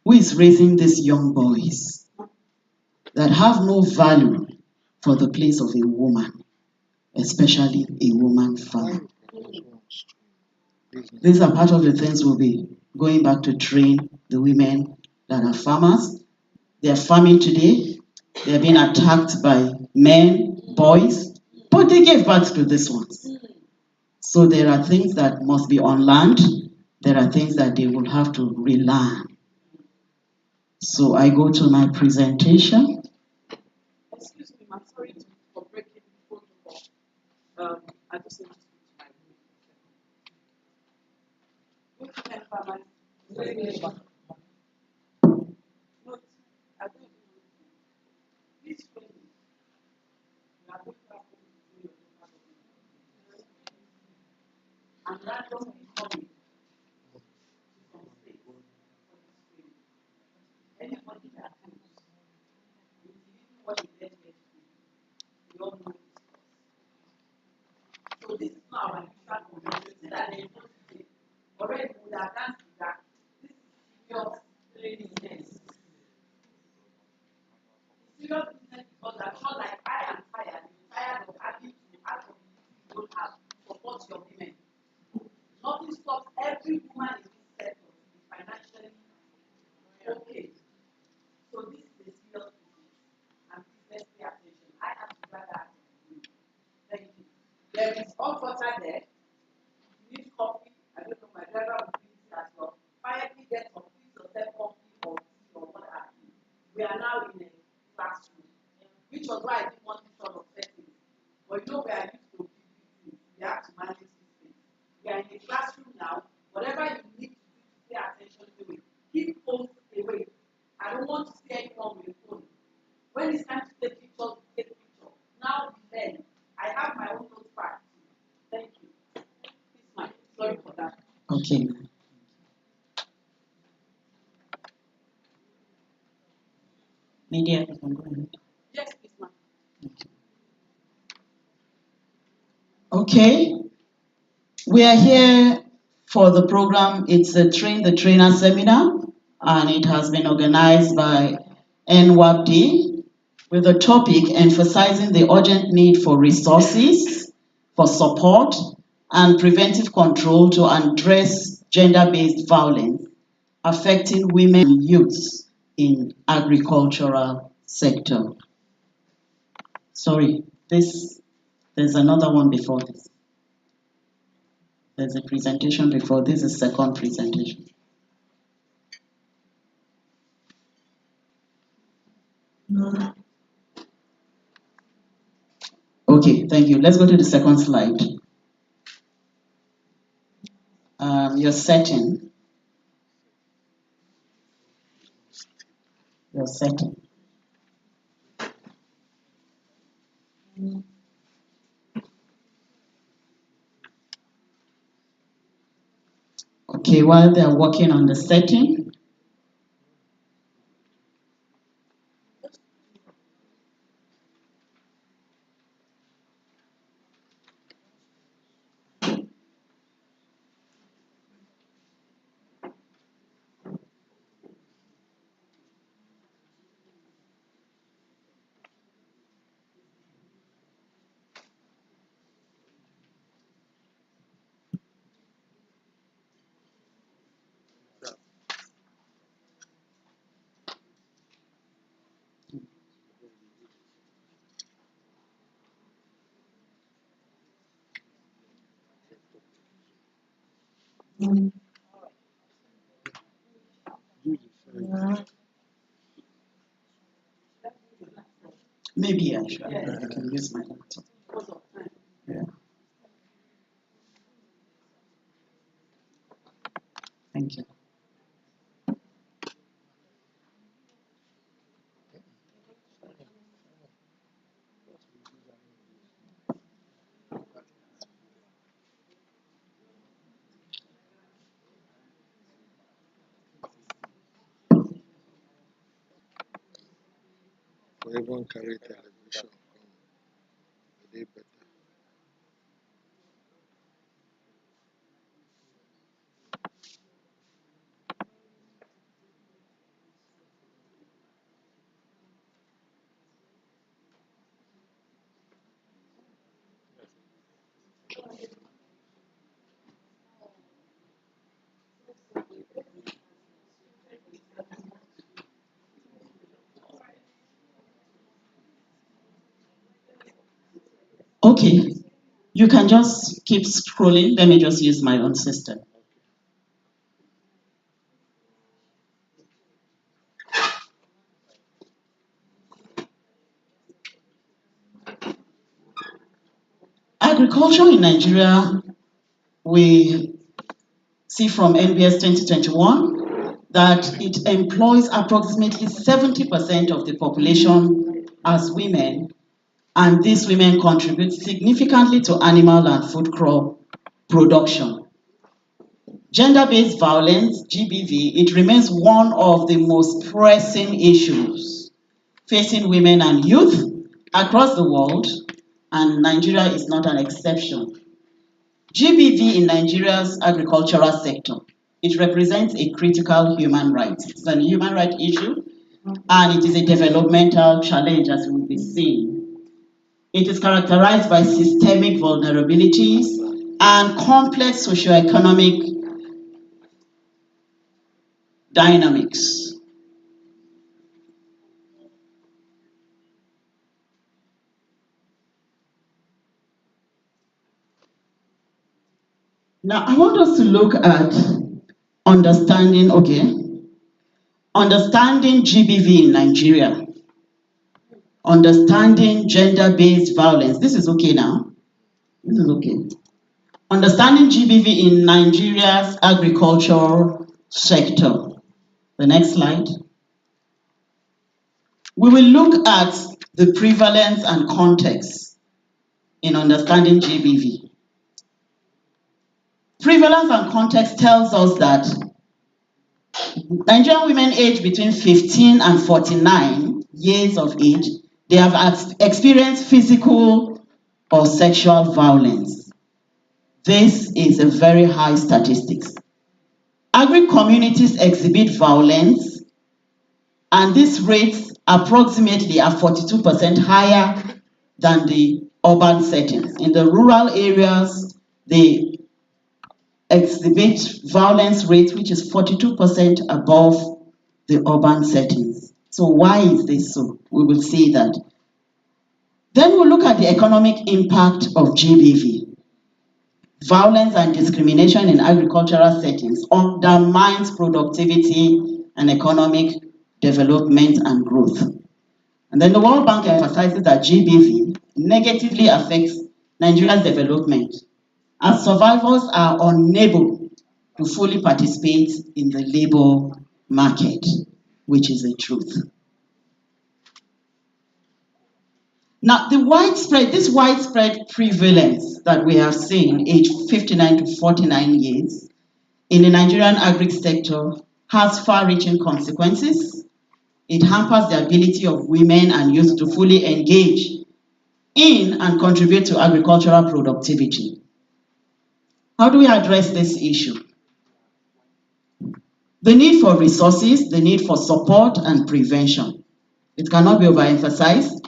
who is raising these young boys that have no value for the place of a woman, especially a woman farmer. These are part of the things we'll be going back to train the women that are farmers. They are farming today. They are being attacked by men, boys, but they gave birth to these ones. So there are things that must be on land. There are things that they will have to relearn. So I go to my presentation. Excuse me, I'm sorry for breaking protocol. I just want to speak to my group. No, I don't. Please, you are going to have to do your and randomly coming from state for this training. Anybody that comes, including what is there next week, we all know this. So this is not our usual convention. See that there is no today. Already we have done that. This is serious training business. Serious business because I'm sure like I am tired. You're tired of having to ask for you don't have support your women. Nothing stops every woman in this sector to be financially okay. So this is a serious business. And please let's pay attention. I have to grab that. Thank you. There is hot water there. You need coffee. I don't know, my driver will bring it as well. Quietly get some, fix yourself coffee or tea or what have you. We are now in a classroom, which was why I didn't want this sort of setting. But you know, we are used to PPT. We have to manage these things. We are in a classroom now. Whatever you need to do to pay attention to it, keep phones away. I don't want to see anyone with a phone. When it's time to take pictures, take pictures. Now we learn. I have my own notepad. Thank you. Please, Mike. Sorry for that. Okay. Media, you can go ahead. Yes, please, ma'am. Okay. We are here for the program. It's a Train the Trainer seminar, and it has been organized by NWAPD with the topic emphasizing the urgent need for resources, for support, and preventive control to address gender-based violence affecting women and youths in agricultural sector. Sorry, there's another one before this. There's a presentation before this is second presentation. Okay, thank you. Let's go to the second slide. Your setting. Your setting. Okay, while they're working on the setting, maybe actually I can use my laptop. Yeah. Thank you. For even carry television come, they better. Okay, you can just keep scrolling. Let me just use my own system. Agriculture in Nigeria, we see from NBS 2021 that it employs approximately 70% of the population as women, and these women contribute significantly to animal and food crop production. Gender-based violence, GBV, it remains one of the most pressing issues facing women and youth across the world, and Nigeria is not an exception. GBV in Nigeria's agricultural sector, it represents a critical human right. It's a human right issue, and it is a developmental challenge, as we'll be seeing. It is characterized by systemic vulnerabilities and complex socioeconomic dynamics. Now, I want us to look at understanding GBV in Nigeria, understanding gender-based violence. This is okay now. This is okay. Understanding GBV in Nigeria's agriculture sector. The next slide. We will look at the prevalence and context in understanding GBV. Prevalence and context tells us that Nigerian women aged between 15 and 49 years of age, they have experienced physical or sexual violence. This is a very high statistics. Agri communities exhibit violence, and these rates approximately are 42% higher than the urban settings. In the rural areas, they exhibit violence rates which is 42% above the urban settings. So why is this so? We will see that. Then we'll look at the economic impact of GBV. Violence and discrimination in agricultural settings undermines productivity and economic development and growth. And then the World Bank emphasizes that GBV negatively affects Nigeria's development, as survivors are unable to fully participate in the labor market, which is the truth. Now, this widespread prevalence that we have seen, age 59 to 49 years, in the Nigerian agri sector has far-reaching consequences. It hampers the ability of women and youth to fully engage in and contribute to agricultural productivity. How do we address this issue? The need for resources, the need for support and prevention. It cannot be overemphasized.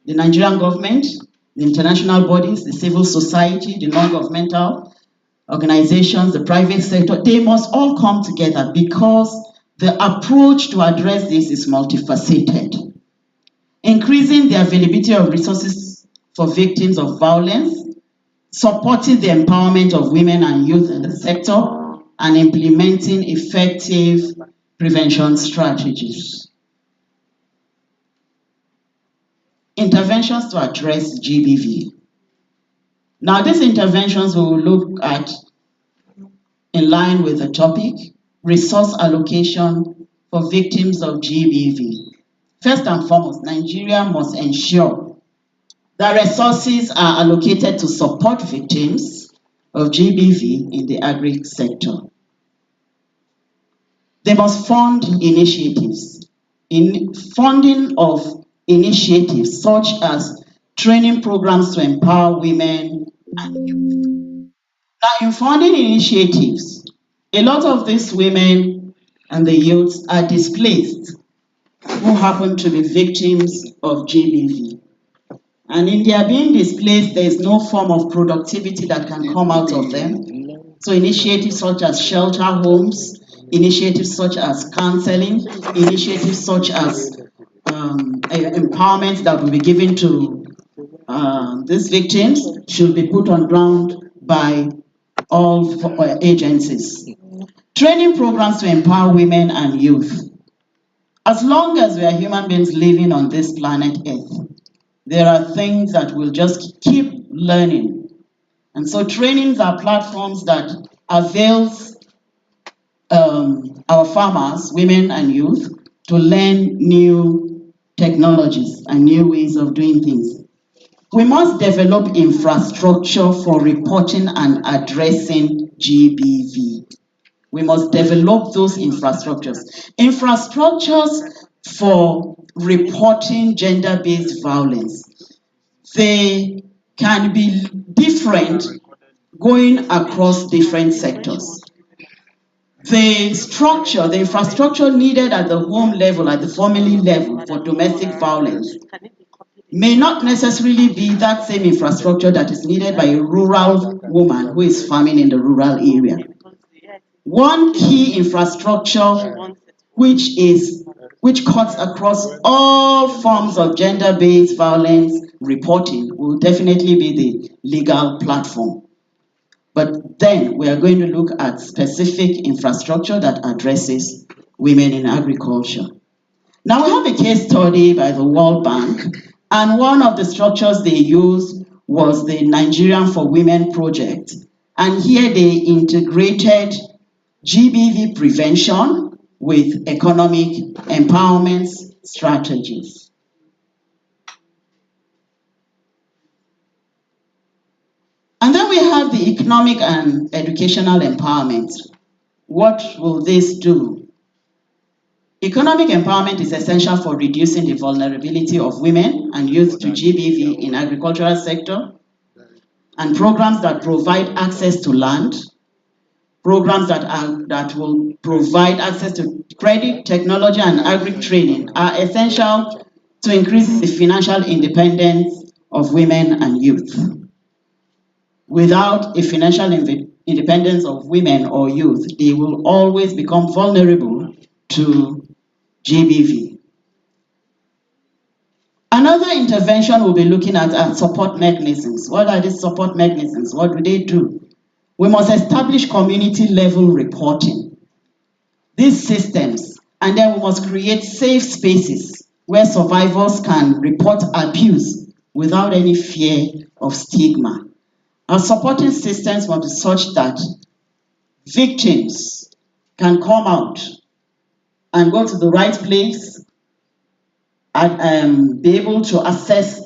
The Nigerian government, the international bodies, the civil society, the non-governmental organizations, the private sector, they must all come together because the approach to address this is multifaceted. Increasing the availability of resources for victims of violence, supporting the empowerment of women and youth in the sector, and implementing effective prevention strategies. Interventions to address GBV. Now, these interventions we will look at in line with the topic, resource allocation for victims of GBV. First and foremost, Nigeria must ensure that resources are allocated to support victims of GBV in the agri sector. They must fund initiatives. In funding of initiatives such as training programs to empower women and youth. Now, in funding initiatives, a lot of these women and the youths are displaced who happen to be victims of GBV. And in their being displaced, there is no form of productivity that can come out of them. So initiatives such as shelter homes, initiatives such as counseling, initiatives such as empowerment that will be given to these victims should be put on ground by all agencies. Training programs to empower women and youth. As long as we are human beings living on this planet Earth, there are things that we'll just keep learning. And so trainings are platforms that avails our farmers, women and youth, to learn new technologies and new ways of doing things. We must develop infrastructure for reporting and addressing GBV. We must develop those infrastructures. Infrastructures for reporting gender-based violence. They can be different going across different sectors. The structure, the infrastructure needed at the home level, at the family level for domestic violence may not necessarily be that same infrastructure that is needed by a rural woman who is farming in the rural area. One key infrastructure which cuts across all forms of gender-based violence reporting will definitely be the legal platform. But then we are going to look at specific infrastructure that addresses women in agriculture. Now we have a case study by the World Bank, and one of the structures they used was the Nigerian for Women project. And here they integrated GBV prevention with economic empowerment strategies. And then we have the economic and educational empowerment. What will this do? Economic empowerment is essential for reducing the vulnerability of women and youth to GBV in agricultural sector, and programs that provide access to land, programs that will provide access to credit, technology, and agri training are essential to increase the financial independence of women and youth. Without a financial independence of women or youth, they will always become vulnerable to GBV. Another intervention we'll be looking at support mechanisms. What are these support mechanisms? What do they do? We must establish community level reporting. These systems, and then we must create safe spaces where survivors can report abuse without any fear of stigma. Our supporting systems must be such that victims can come out and go to the right place and be able to assess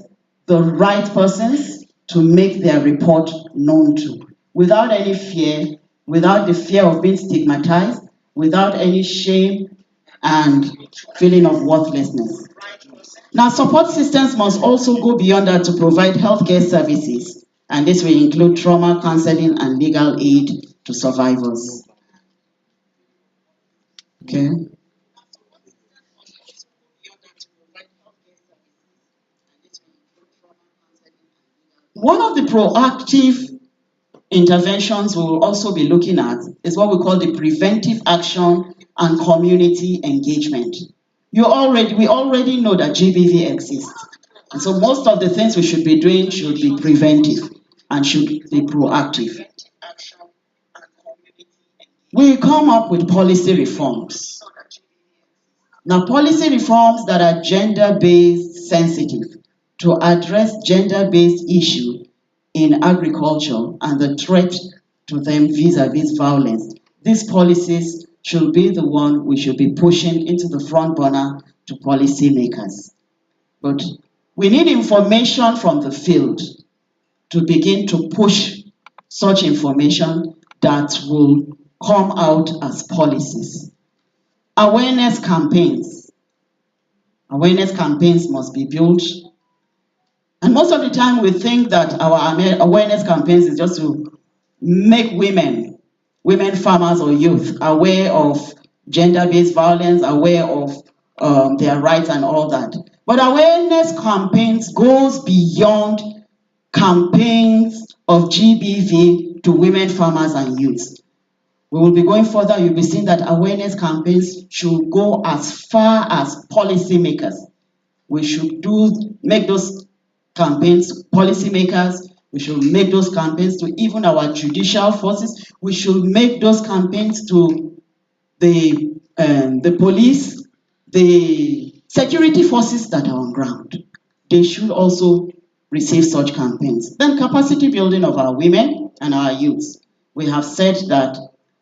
the right persons to make their report known to, without any fear, without the fear of being stigmatized, without any shame and feeling of worthlessness. Now, support systems must also go beyond that to provide healthcare services, and this will include trauma, counseling, and legal aid to survivors. Okay. One of the proactive interventions we will also be looking at is what we call the preventive action and community engagement. We already know that GBV exists. And so most of the things we should be doing should be preventive and should be proactive. We come up with policy reforms. Now, policy reforms that are gender-based sensitive to address gender-based issues in agriculture and the threat to them vis-a-vis violence. These policies should be the one we should be pushing into the front burner to policymakers. But we need information from the field to begin to push such information that will come out as policies. Awareness campaigns. Awareness campaigns must be built. And most of the time we think that our awareness campaigns is just to make women farmers or youth aware of gender-based violence, aware of their rights and all that. But awareness campaigns goes beyond campaigns of GBV to women make and youth. We will be going further. You'll be seeing that awareness campaigns should go as far as policymakers. We should make those campaigns, policymakers, we should make those campaigns to even our judicial forces. We should make those campaigns to the police, the security forces that are on ground. They should also receive such campaigns. Then capacity building of our women and our youths. We have said that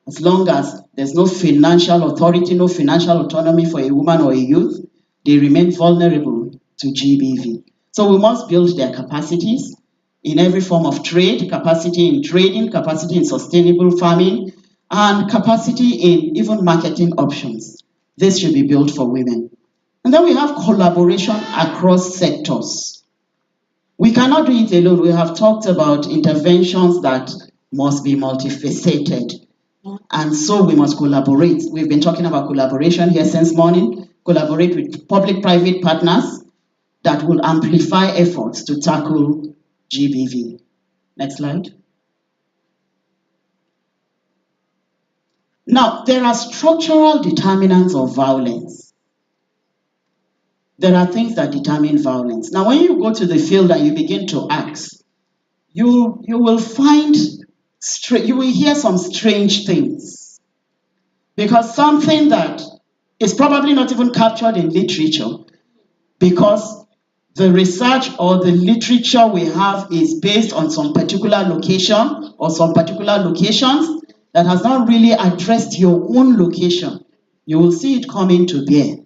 as long as there's no financial authority, no financial autonomy for a woman or a youth, they remain vulnerable to GBV. So we must build their capacities in every form of trade, capacity in trading, capacity in sustainable farming, and capacity in even marketing options. This should be built for women. And then we have collaboration across sectors. We cannot do it alone. We have talked about interventions that must be multifaceted. And so we must collaborate. We've been talking about collaboration here since morning. Collaborate with public-private partners that will amplify efforts to tackle GBV. Next slide. Now, there are structural determinants of violence. There are things that determine violence. Now, when you go to the field and you begin to ask, you will find, you will hear some strange things. Because something that is probably not even captured in literature, because the research or the literature we have is based on some particular location or some particular locations that has not really addressed your own location. You will see it coming to bear,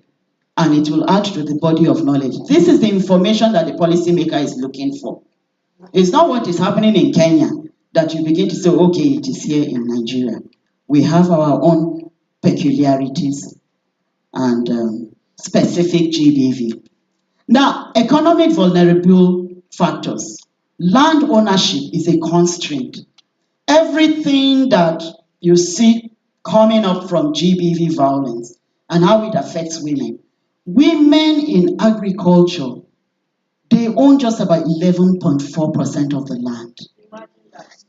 and it will add to the body of knowledge. This is the information that the policymaker is looking for. It's not what is happening in Kenya that you begin to say, okay, it is here in Nigeria. We have our own peculiarities and specific GBV. Now, economic vulnerable factors. Land ownership is a constraint. Everything that you see coming up from GBV violence and how it affects women. Women in agriculture, they own just about 11.4% of the land.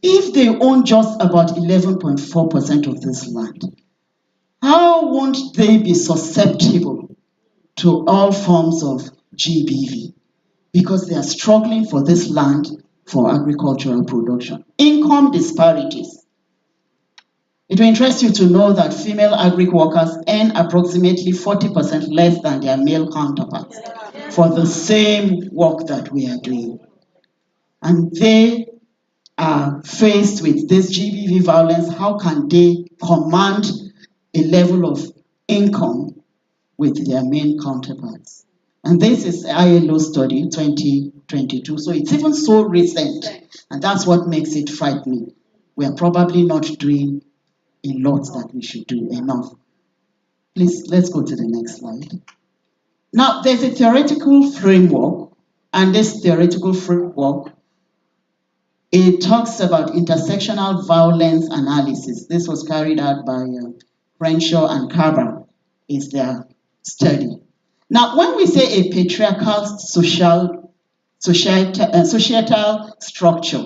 If they own just about 11.4% of this land, how won't they be susceptible to all forms of GBV? Because they are struggling for this land for agricultural production. Income disparities. It will interest you to know that female agri workers earn approximately 40% less than their male counterparts for the same work that we are doing. And they are faced with this GBV violence. How can they command a level of income with their main counterparts? And this is ILO study 2022. So it's even so recent. And that's what makes it frightening. We are probably not doing a lot that we should do enough. Please, let's go to the next slide. Now, there's a theoretical framework, and this theoretical framework, it talks about intersectional violence analysis. This was carried out by Crenshaw and Carver, is their study. Now, when we say a patriarchal societal structure,